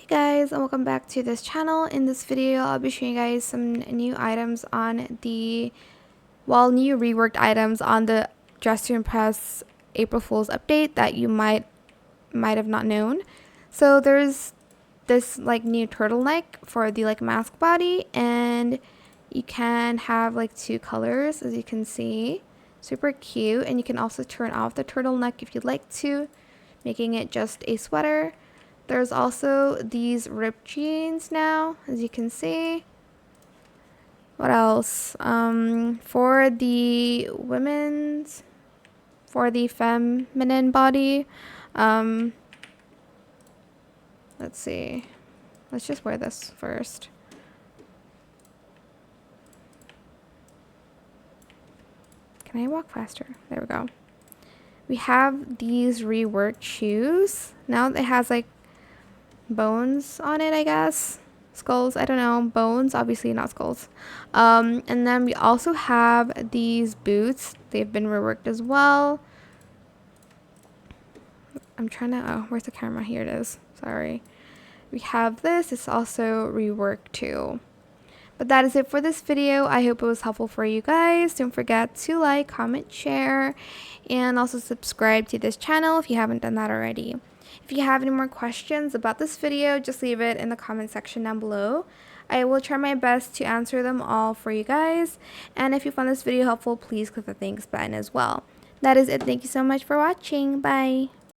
Guys, and welcome back to this channel. In this video I'll be showing you guys some new items on the new reworked items on the Dress to Impress April Fool's update that you might have not known. So there's this new turtleneck for the mask body, and you can have two colors, as you can see. Super cute. And you can also turn off the turtleneck if you'd like to, making it just a sweater. There's also these ripped jeans now, as you can see. What else? For the feminine body, let's see. Let's just wear this first. Can I walk faster? There we go. We have these reworked shoes. Now it has bones on it, I guess. Skulls, I don't know. Bones, obviously not skulls. And then we also have these boots. They've been reworked as well. I'm trying to, oh, where's the camera? Here it is. Sorry. We have this. It's also reworked too. But that is it for this video. I hope it was helpful for you guys. Don't forget to like, comment, share, and also subscribe to this channel if you haven't done that already. If you have any more questions about this video, just leave it in the comment section down below. I will try my best to answer them all for you guys. And if you found this video helpful, please click the thanks button as well. That is it. Thank you so much for watching. Bye.